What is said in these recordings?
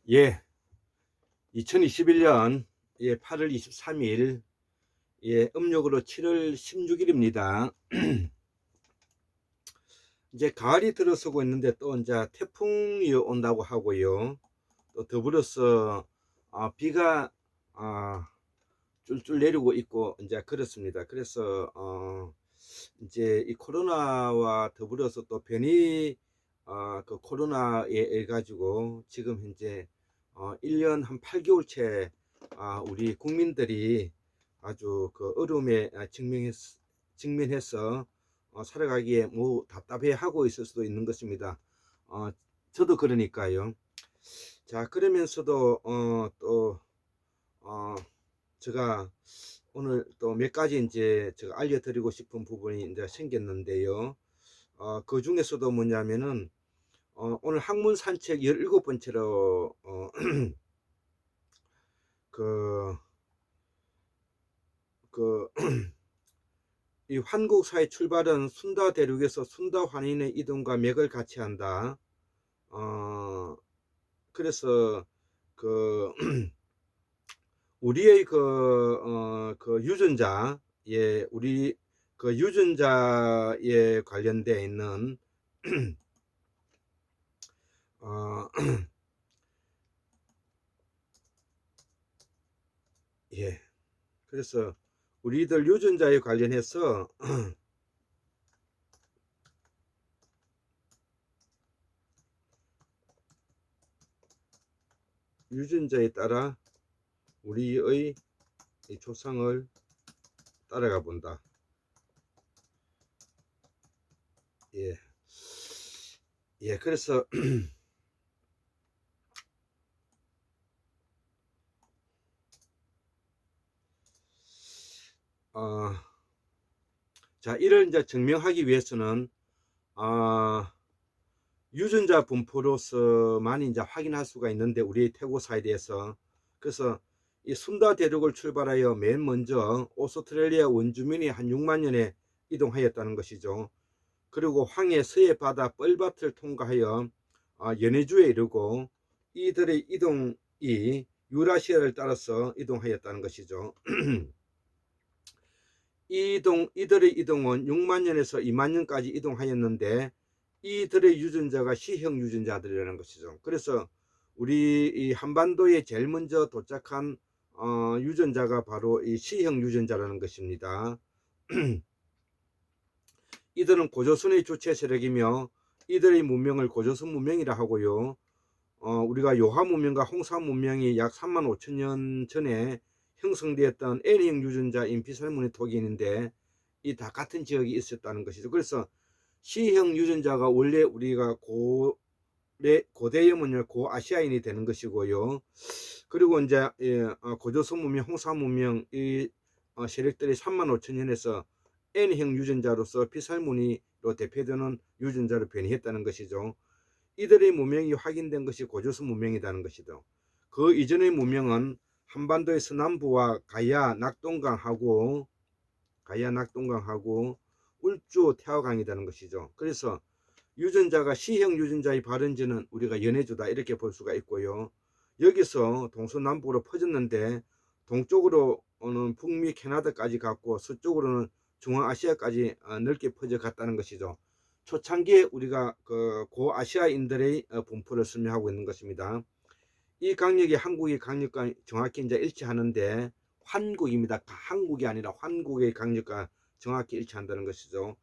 예, 2021년 8월 23일, 음력으로 7월 16일입니다. 이제 가을이 들어서고 있는데 또 이제 태풍이 온다고 하고요. 또 더불어서 비가 쫄쫄 내리고 있고 이제 그렇습니다. 그래서 이제 이 코로나와 더불어서 또 변이 그 코로나에 가지고 지금 현재 1년 한 8개월째 우리 국민들이 아주 그 어려움에 직면해서 살아가기에 뭐 답답해 하고 있을 수도 있는 것입니다. 저도 그러니까요. 자, 그러면서도 또 제가 오늘 또 몇 가지 이제 제가 알려드리고 싶은 부분이 이제 생겼는데요. 그 중에서도 뭐냐면은 오늘 학문 산책 17번째로 그 이 환국사의 출발은 순다 대륙에서 순다 환인의 이동과 맥을 같이 한다. 그래서 그 우리의 그 유전자, 우리 그 유전자에 관련되어 있는 어, 예. 그래서 우리들 유전자에 관련해서 유전자에 따라 우리의 조상을 따라가 본다. 예. 예, 그래서 자, 이를 이제 증명하기 위해서는 유전자 분포로서만 이제 확인할 수가 있는데 우리의 태고사에 대해서. 그래서 이 순다 대륙을 출발하여 맨 먼저 오스트레일리아 원주민이 한 6만 년에 이동하였다는 것이죠. 그리고 황해 서해 바다 뻘밭을 통과하여 연해주에 이르고 이들의 이동이 유라시아를 따라서 이동하였다는 것이죠. 이들의 이동은 6만 년에서 2만 년까지 이동하였는데 이들의 유전자가 C형 유전자들이라는 것이죠. 그래서 우리 이 한반도에 제일 먼저 도착한 유전자가 바로 이 C형 유전자라는 것입니다. 이들은 고조선의 주체 세력이며 이들의 문명을 고조선 문명이라 하고요. 우리가 요하 문명과 홍사 문명이 약 3만 5천 년 전에 형성되었던 N형 유전자인 비살문의 토기인데 이 다 같은 지역이 있었다는 것이죠. 그래서 C형 유전자가 원래 우리가 고대의 고아시아인이 되는 것이고요. 그리고 이제 고조선 문명, 홍사 문명 이 세력들이 3만 5천 년에서 N형 유전자로서 피살무늬로 대표되는 유전자로 변이했다는 것이죠. 이들의 문명이 확인된 것이 고조선 문명이라는 것이죠. 그 이전의 문명은 한반도의 서남부와 가야 낙동강하고 울주 태화강이라는 것이죠. 그래서 유전자가 C형 유전자의 발원지는 우리가 연해주다 이렇게 볼 수가 있고요. 여기서 동서남북으로 퍼졌는데 동쪽으로는 북미 캐나다까지 갔고 서쪽으로는 중앙아시아까지 넓게 퍼져 갔다는 것이죠. 초창기에 우리가 그 고아시아인들의 분포를 설명하고 있는 것입니다. 이 강력이 한국의 강력과 정확히 이제 일치하는데 환국입니다. 한국이 아니라 환국의 강력과 정확히 일치한다는 것이죠.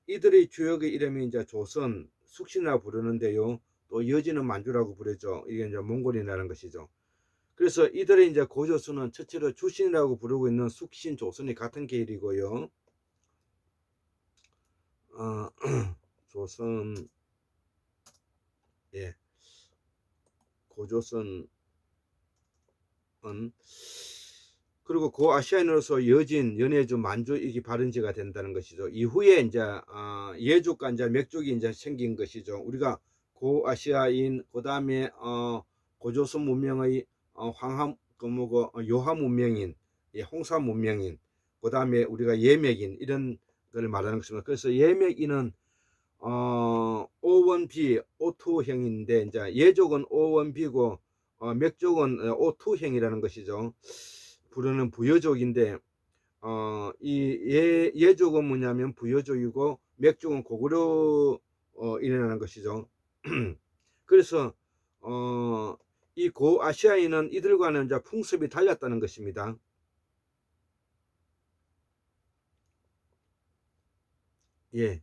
이들의 주역의 이름이 이제 조선, 숙신이라고 부르는데요. 또 여지는 만주라고 부르죠. 이게 이제 몽골이라는 것이죠. 그래서 이들의 이제 고조선은 첫째로 주신이라고 부르고 있는 숙신, 조선이 같은 계열이고요. 조선, 예, 고조선은 그리고 고아시아인으로서 여진, 연해주, 만주 이게 발원지가 된다는 것이죠. 이후에 이제 예족과 이제 맥족이 이제 생긴 것이죠. 우리가 고아시아인, 그 다음에 고조선 문명의 황하 요하 문명인, 홍사 문명인, 그 다음에 우리가 예맥인 이런 걸 말하는 것입니다. 그래서 예맥인은 O1B, O2형인데 이제 예족은 O1B고 맥족은 O2형이라는 것이죠. 부르는 부여족인데 이 예족은 뭐냐면 부여족이고 맥족은 고구려 일어나는 것이죠. 그래서 이 고아시아인은 이들과는 이제 풍습이 달랐다는 것입니다. 예.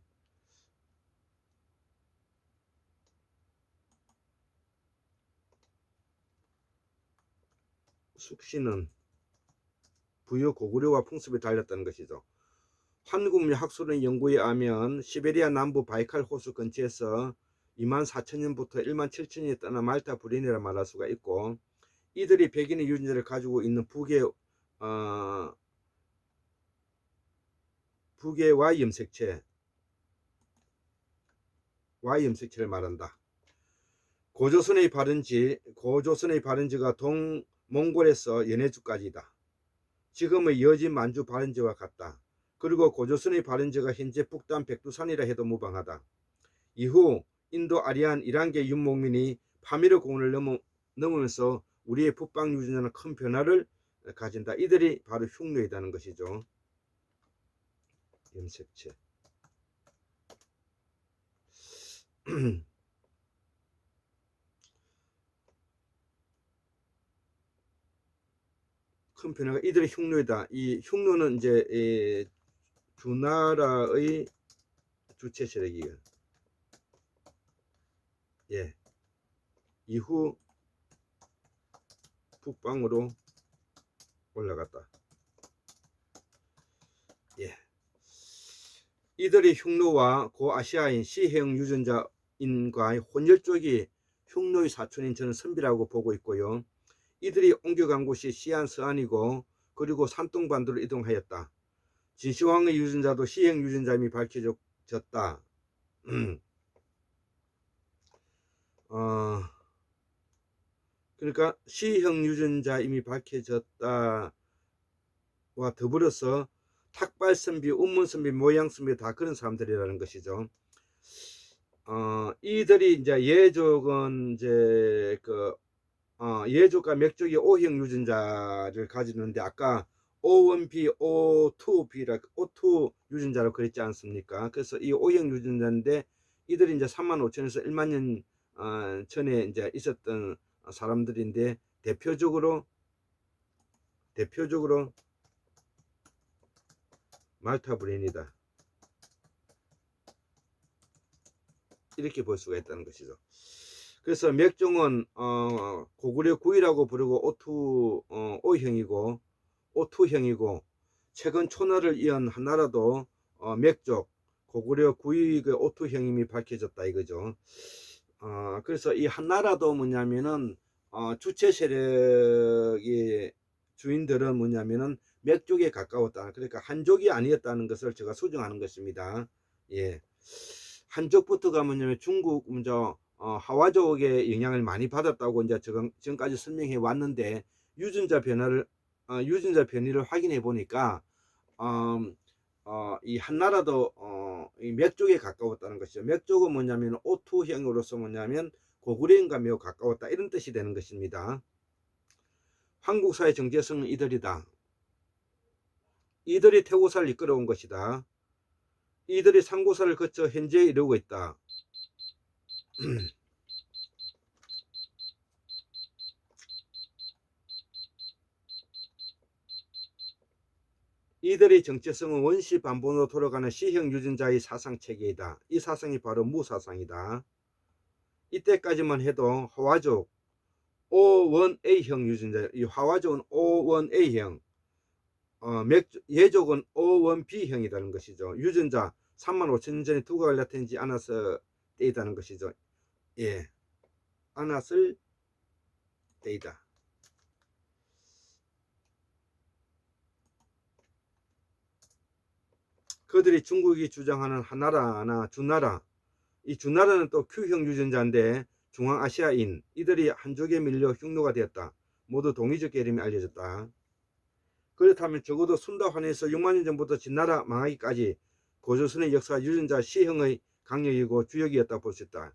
숙시는 부여 고구려와 풍습이 달랐다는 것이죠. 한국문명 학술원 연구에 의하면 시베리아 남부 바이칼 호수 근처에서 24,000년부터 17,000년이 떠난 말타 불인이라 말할 수가 있고, 이들이 백인의 유전자를 가지고 있는 북의 Y 염색체를 말한다. 고조선의 발원지가 동몽골에서 연해주까지다. 지금의 여진 만주 발원지와 같다. 그리고 고조선의 발원지가 현재 북단 백두산이라 해도 무방하다. 이후 인도 아리안 이란계 윤목민이 파미르 공원을 넘으면서 우리의 북방 유전자는 큰 변화를 가진다. 이들이 바로 흉노이다는 것이죠. 염색체. 큰 변화가 이들의 흉노이다. 이 흉노는 이제 주나라의 주체 세력이에요. 예. 이후 북방으로 올라갔다. 예. 이들의 흉노와 고아시아인 C형 유전자인과의 혼혈 쪽이 흉노의 사촌인 저는 선비라고 보고 있고요. 이들이 옮겨간 곳이 시안 서안이고 그리고 산동반도로 이동하였다. 진시황의 유전자도 C형 유전자임이 밝혀졌다. 그러니까 C형 유전자임이 밝혀졌다와 더불어서 탁발선비, 운문선비, 모양선비 다 그런 사람들이라는 것이죠. 이들이 이제 예족은 이제 예족과 맥족이 O형 유전자를 가지는데 아까 O1B, O2 유전자로 그랬지 않습니까? 그래서 이 O형 유전자인데 이들이 이제 35,000에서 1만 년 전에 이제 있었던 사람들인데 대표적으로 말타 브레인이다. 이렇게 볼 수가 있다는 것이죠. 그래서 맥종은 고구려 9이라고 부르고 O2형이고 최근 초나를 이은 한나라도 맥족 고구려 9의 그 O2형임이 밝혀졌다 이거죠. 그래서 이 한나라도 뭐냐면은 주체 세력의 주인들은 뭐냐면은 맥족에 가까웠다. 그러니까 한족이 아니었다는 것을 제가 수정하는 것입니다. 예. 한족부터가 뭐냐면 중국 먼저 하와족의 영향을 많이 받았다고 이제 지금까지 설명해 왔는데 유전자 변이를 확인해 보니까 이 한나라도 이 맥족에 가까웠다는 것이죠. 맥족은 뭐냐면 O2형으로서 뭐냐면 고구려인과 매우 가까웠다 이런 뜻이 되는 것입니다. 한국사의 정체성은 이들이다. 이들이 태고사를 이끌어온 것이다. 이들이 상고사를 거쳐 현재에 이르고 있다. 이들의 정체성은 원시 반본으로 돌아가는 C형 유전자의 사상체계이다. 이 사상이 바로 무사상이다. 이때까지만 해도 화와족 O1A형 유전자, 이 화와족은 O1A형, 예족은 O1B형이라는 것이죠. 유전자 35,000년 전에 두가 갈라텐지 않았을 때이다는 것이죠. 예, 않았을 때이다. 그들이 중국이 주장하는 한나라나 주나라, 이 주나라는 또 Q형 유전자인데 중앙아시아인, 이들이 한족에 밀려 흉노가 되었다. 모두 동이족 계름이 알려졌다. 그렇다면 적어도 순다환에서 6만 년 전부터 진나라 망하기까지 고조선의 역사 유전자 C형의 강력이고 주역이었다 볼 수 있다.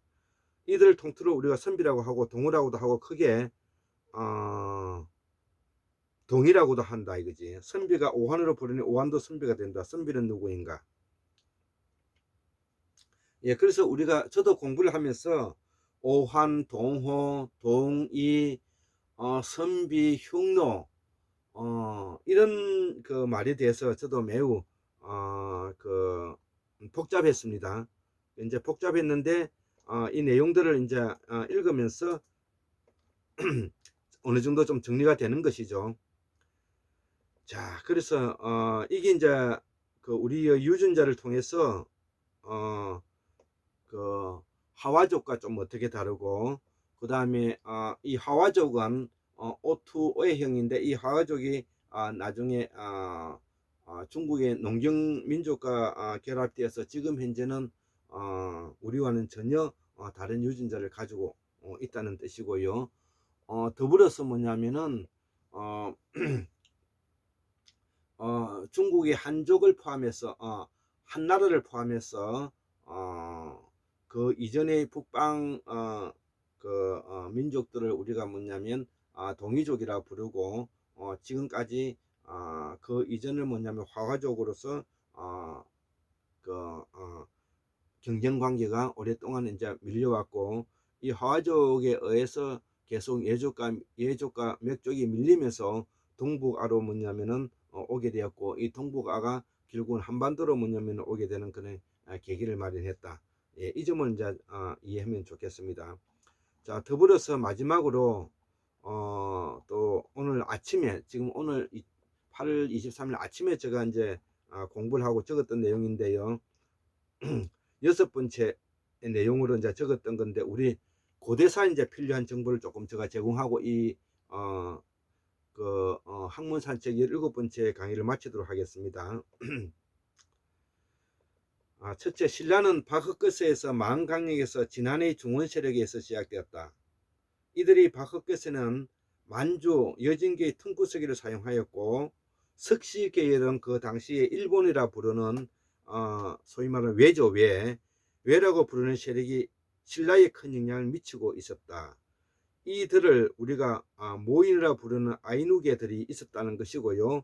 이들을 통틀어 우리가 선비라고 하고 동우라고도 하고 크게 동이라고도 한다 이거지. 선비가 오한으로 부르니 오한도 선비가 된다. 선비는 누구인가? 예, 그래서 우리가 저도 공부를 하면서 오한, 동호, 동이, 선비, 흉노 이런 그 말에 대해서 저도 매우 그 복잡했습니다. 이제 복잡했는데 이 내용들을 이제 읽으면서 어느 정도 좀 정리가 되는 것이죠. 자, 그래서 이게 이제 그 우리 유전자를 통해서 그 하와족과 좀 어떻게 다르고, 그 다음에 이 하와족은 O2O형인데 이 하와족이 나중에 중국의 농경 민족과 결합되어서 지금 현재는 우리와는 전혀 다른 유전자를 가지고 있다는 뜻이고요. 더불어서 뭐냐면은 중국의 한족을 포함해서 한나라를 포함해서 그 이전의 북방 민족들을 우리가 뭐냐면 동이족이라 부르고 지금까지 그 이전을 뭐냐면 화가족으로서 경쟁 관계가 오랫동안 이제 밀려왔고, 이 화가족에 의해서 계속 예족과 맥족이 밀리면서 동북아로 뭐냐면은 오게 되었고, 이 동북아가 결국은 한반도로 뭐냐면 오게 되는 그런 계기를 마련했다. 예, 이 점을 이제 이해하면 좋겠습니다. 자, 더불어서 마지막으로 또 오늘 아침에, 지금 오늘 8월 23일 아침에 제가 이제 공부를 하고 적었던 내용인데요. 여섯 번째 내용으로 이제 적었던 건데, 우리 고대사 이제 필요한 정보를 조금 제가 제공하고 이 학문 산책 17번째 강의를 마치도록 하겠습니다. 첫째, 신라는 박흑거세에서 만강역에서 진안의 중원 세력에서 시작되었다. 이들이 박흑거세는 만주, 여진계의 퉁구서기를 사용하였고, 석시계열은 그 당시에 일본이라 부르는 소위 말하는 외죠, 외라고 부르는 세력이 신라에 큰 영향을 미치고 있었다. 이들을 우리가 모인이라 부르는 아이누계들이 있었다는 것이고요.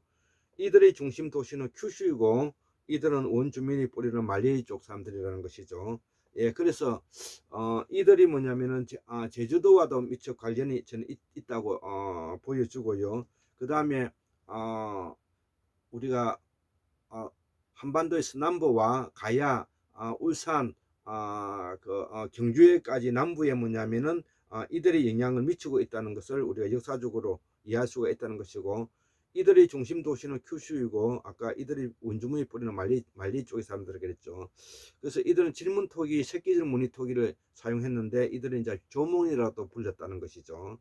이들의 중심 도시는 큐슈이고, 이들은 원주민이 뿌리는 말레이 쪽 사람들이라는 것이죠. 예, 그래서 이들이 뭐냐면은 제주도와도 미처 관련이 저는 있다고 보여주고요. 그 다음에 우리가 한반도에서 남부와 가야, 울산, 경주에까지 남부에 뭐냐면은 이들이 영향을 미치고 있다는 것을 우리가 역사적으로 이해할 수가 있다는 것이고, 이들의 중심 도시는 큐슈이고, 아까 이들이 원주민이 뿌리는 말리 쪽의 사람들 그랬죠. 그래서 이들은 질문토기, 새끼질 무늬토기를 사용했는데 이들은 이제 조문이라도 불렸다는 것이죠.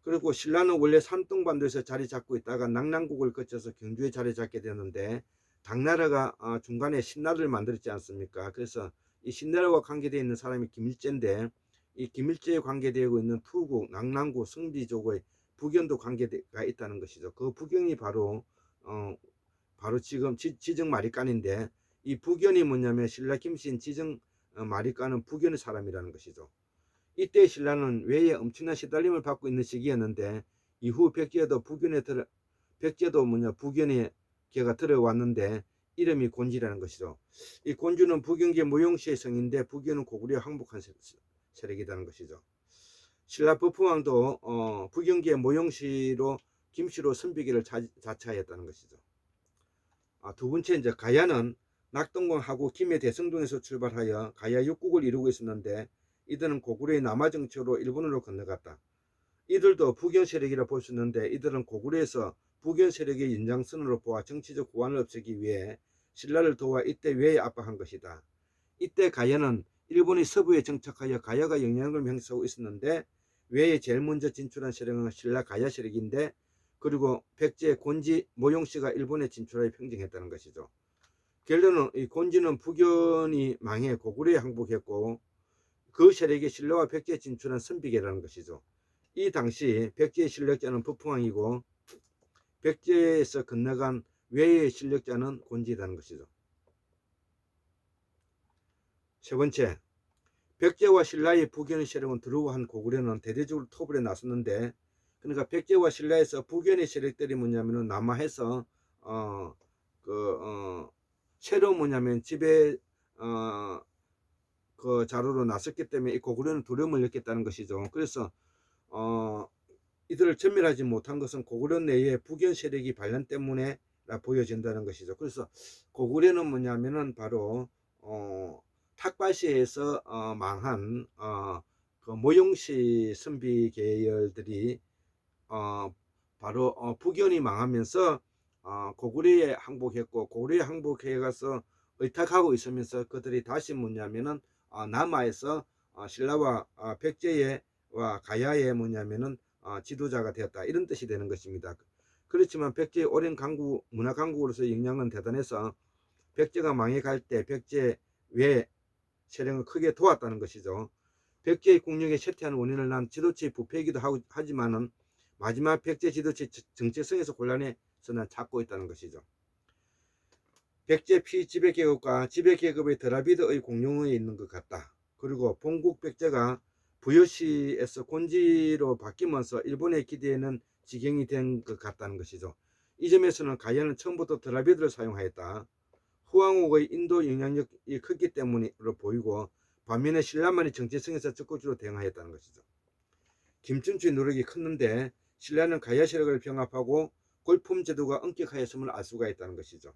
그리고 신라는 원래 산둥반도에서 자리 잡고 있다가 낙랑국을 거쳐서 경주에 자리 잡게 되는데, 당나라가 중간에 신라를 만들었지 않습니까? 그래서 이 신라와 관계되어 있는 사람이 김일제인데, 이 김일제에 관계되고 있는 투국, 낙랑국, 승비족의 부견도 관계가 있다는 것이죠. 그 부견이 바로 지금 지정 마리간인데, 이 부견이 뭐냐면 신라 김신 지정 마리간은 부견의 사람이라는 것이죠. 이때 신라는 외에 엄청난 시달림을 받고 있는 시기였는데, 이후 백제도 부견에 걔가 들어왔는데 이름이 곤지라는 것이죠. 이 곤주는 부견계 모용시의 성인데 부견은 고구려 항복한 세력이라는 것이죠. 신라 부풍왕도 부견계 모용시로 김씨로 선비계를 자처하였다는 것이죠. 두 번째, 이제 가야는 낙동강하고 김해 대성동에서 출발하여 가야 육국을 이루고 있었는데, 이들은 고구려의 남하정치로 일본으로 건너갔다. 이들도 부견 세력이라 볼 수 있는데, 이들은 고구려에서 부견 세력의 연장선으로 보아 정치적 고환을 없애기 위해 신라를 도와 이때 외에 압박한 것이다. 이때 가야는 일본의 서부에 정착하여 가야가 영향을 행사하고 있었는데, 외에 제일 먼저 진출한 세력은 신라 가야 세력인데, 그리고 백제 곤지 모용씨가 일본에 진출하여 평정했다는 것이죠. 결론은 이 곤지는 부견이 망해 고구려에 항복했고, 그 세력이 신라와 백제에 진출한 선비계라는 것이죠. 이 당시 백제의 실력자는 부풍왕이고, 백제에서 건너간 외의 실력자는 곤지라는 것이죠. 세 번째, 백제와 신라의 북연의 세력은 두루한 고구려는 대대적으로 토벌에 나섰는데, 그러니까 백제와 신라에서 북연의 세력들이 뭐냐면은 남하해서 어, 새로 뭐냐면 집에 그 자루로 나섰기 때문에 이 고구려는 두려움을 느꼈다는 것이죠. 그래서 이들을 전멸하지 못한 것은 고구려 내에 북연 세력이 반란 때문에 보여진다는 것이죠. 그래서 고구려는 뭐냐면은 바로 탁바시에서 망한 그 모용시 선비 계열들이 바로 북연이 망하면서 고구려에 항복했고, 고구려에 항복해 가서 의탁하고 있으면서 그들이 다시 뭐냐면은 남하에서 신라와 백제와 가야의 뭐냐면은 지도자가 되었다, 이런 뜻이 되는 것입니다. 그렇지만 백제의 오랜 강국, 문화 강국으로서 영향은 대단해서 백제가 망해갈 때 백제 외 세력을 크게 도왔다는 것이죠. 백제의 국력에 쇠퇴하는 원인을 난 지도체의 부패이기도 하지만은 마지막 백제 지도체 정체성에서 곤란해서 난 찾고 있다는 것이죠. 백제 피지배계급과 지배계급의 드라비드의 공룡에 있는 것 같다. 그리고 본국 백제가 부여시에서 곤지로 바뀌면서 일본의 기대에는 지경이 된 것 같다는 것이죠. 이 점에서는 가야는 처음부터 드라비드를 사용하였다. 후왕국의 인도 영향력이 크기 때문으로 보이고, 반면에 신라만이 정체성에서 적극적으로 대응하였다는 것이죠. 김춘추의 노력이 컸는데 신라는 가야 세력을 병합하고 골품 제도가 엄격하였음을 알 수가 있다는 것이죠.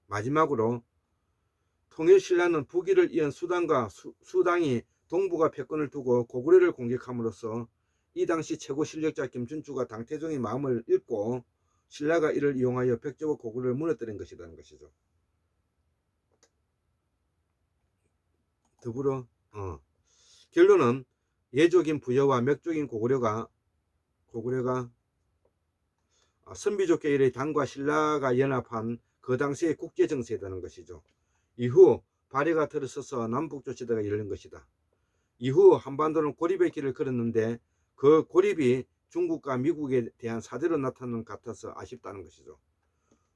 마지막으로 통일 신라는 북위를 이은 수단과 수당이 동북아 패권을 두고 고구려를 공격함으로써 이 당시 최고 실력자 김춘추가 당태종의 마음을 읽고 신라가 이를 이용하여 백제와 고구려를 무너뜨린 것이라는 것이죠. 더불어 결론은 예족인 부여와 맥족인 고구려가 선비족 계열의 당과 신라가 연합한 그 당시의 국제 정세라는 것이죠. 이후 발해가 들어서서 남북조 시대가 열린 것이다. 이후 한반도는 고립의 길을 걸었는데 그 고립이 중국과 미국에 대한 사대로 나타나는 것 같아서 아쉽다는 것이죠.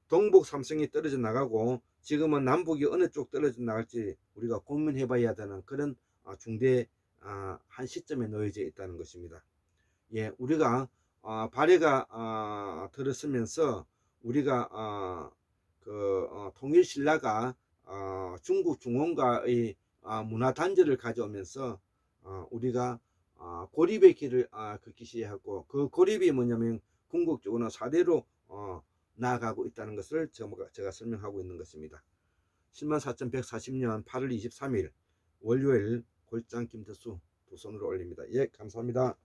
동북 삼성이 떨어져 나가고 지금은 남북이 어느 쪽 떨어져 나갈지 우리가 고민해 봐야 되는 그런 중대 한 시점에 놓여져 있다는 것입니다. 예, 우리가 발해가 들었으면서 우리가 통일 신라가 중국 중원과의 문화 단절을 가져오면서 우리가 고립의 길을 걷기 시작하고, 그 고립이 뭐냐면 궁극적으로 사대로 나아가고 있다는 것을 제가 설명하고 있는 것입니다. 104,140년 8월 23일 월요일 골장 김태수 두 손으로 올립니다. 예, 감사합니다.